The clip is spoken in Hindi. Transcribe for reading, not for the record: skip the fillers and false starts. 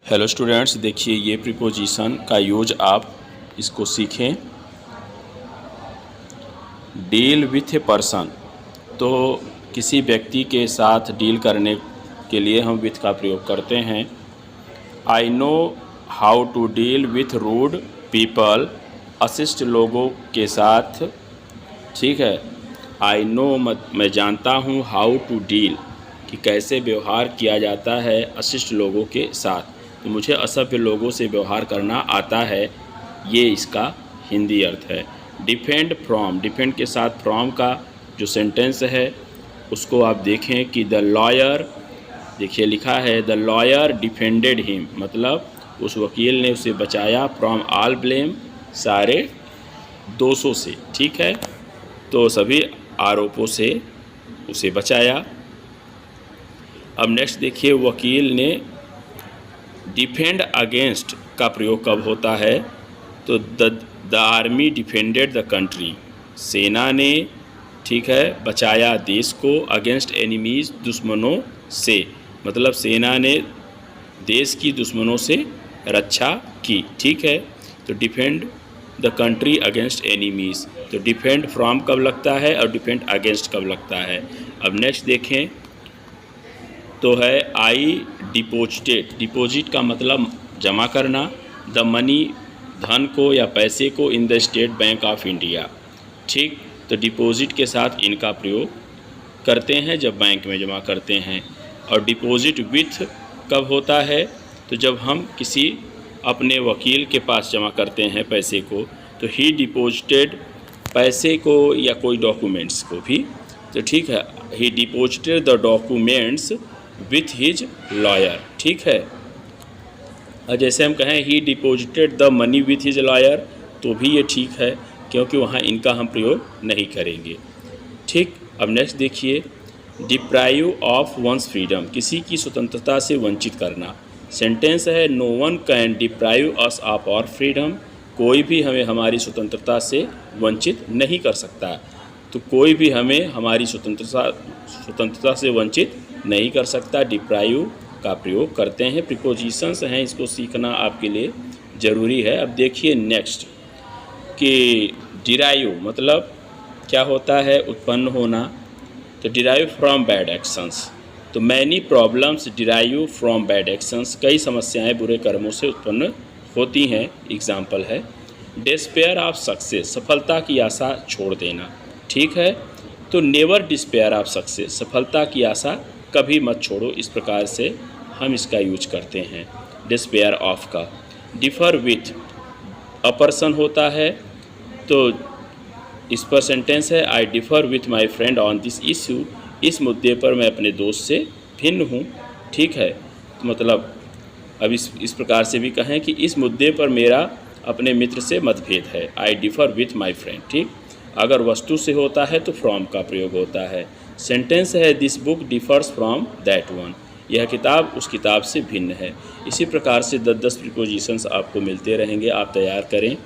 हेलो स्टूडेंट्स, देखिए ये प्रीपोजिशन का यूज आप इसको सीखें। डील विथ ए पर्सन, तो किसी व्यक्ति के साथ डील करने के लिए हम विथ का प्रयोग करते हैं। I know how to deal with rude people, अशिष्ट लोगों के साथ। ठीक है, आई नो मैं जानता हूँ, हाउ टू डील कि कैसे व्यवहार किया जाता है अशिष्ट लोगों के साथ। तो मुझे असभ्य लोगों से व्यवहार करना आता है, ये इसका हिंदी अर्थ है। डिफेंड फ्रॉम, डिफेंड के साथ फ्रॉम का जो सेंटेंस है उसको आप देखें कि द लॉयर, देखिए लिखा है द लॉयर डिफेंडेड हिम, मतलब उस वकील ने उसे बचाया। फ्रॉम ऑल ब्लेम, सारे दोषों से। ठीक है, तो सभी आरोपों से उसे बचाया। अब नेक्स्ट देखिए, वकील ने डिफेंड अगेंस्ट का प्रयोग कब होता है, तो the army defended the country, सेना ने, ठीक है, बचाया देश को। अगेंस्ट एनिमीज, दुश्मनों से, मतलब सेना ने देश की दुश्मनों से रक्षा की। ठीक है, तो defend the country against enemies, तो डिफेंड फ्रॉम कब लगता है और डिफेंड अगेंस्ट कब लगता है। अब नेक्स्ट देखें तो है आई डिपोजिटेड, डिपॉजिट का मतलब जमा करना। द मनी, धन को या पैसे को, in the state bank of India. ठीक, तो डिपॉजिट के साथ इनका प्रयोग करते हैं जब बैंक में जमा करते हैं। और डिपॉजिट विथ कब होता है, तो जब हम किसी अपने वकील के पास जमा करते हैं पैसे को, तो ही डिपॉजिटेड, पैसे को या कोई डॉक्यूमेंट्स को भी। तो ठीक है, ही deposited the documents with his lawyer. ठीक है, और जैसे हम कहें ही deposited the money with his lawyer, तो भी ये ठीक है, क्योंकि वहाँ इनका हम प्रयोग नहीं करेंगे। ठीक, अब नेक्स्ट देखिए, डिप्राइव ऑफ वंस फ्रीडम, किसी की स्वतंत्रता से वंचित करना। सेंटेंस है no one can deprive us of our freedom, कोई भी हमें हमारी स्वतंत्रता से वंचित नहीं कर सकता। तो कोई भी हमें हमारी स्वतंत्रता से वंचित नहीं कर सकता, डिप्राइव का प्रयोग करते हैं। प्रीपोजिशंस हैं, इसको सीखना आपके लिए ज़रूरी है। अब देखिए नेक्स्ट कि डिराइव मतलब क्या होता है, उत्पन्न होना। तो डिराइव फ्रॉम बैड एक्शंस, तो many problems derive from bad actions, कई समस्याएं बुरे कर्मों से उत्पन्न होती हैं। एग्जाम्पल है डिस्पेयर ऑफ सक्सेस, सफलता की आशा छोड़ देना। ठीक है, तो नेवर डिस्पेयर ऑफ सक्सेस, सफलता की आशा कभी मत छोड़ो, इस प्रकार से हम इसका यूज करते हैं डिस्पेयर ऑफ का। डिफर विथ अपर्सन होता है, तो इस पर सेंटेंस है आई differ with my friend on this issue, इस मुद्दे पर मैं अपने दोस्त से भिन्न हूँ। ठीक है, तो मतलब अब इस प्रकार से भी कहें कि इस मुद्दे पर मेरा अपने मित्र से मतभेद है, आई डिफर विथ माई फ्रेंड। ठीक, अगर वस्तु से होता है तो फ्रॉम का प्रयोग होता है। सेंटेंस है this book differs from that one, यह किताब उस किताब से भिन्न है। इसी प्रकार से 10-10 प्रीपोजिशंस आपको मिलते रहेंगे, आप तैयार करें।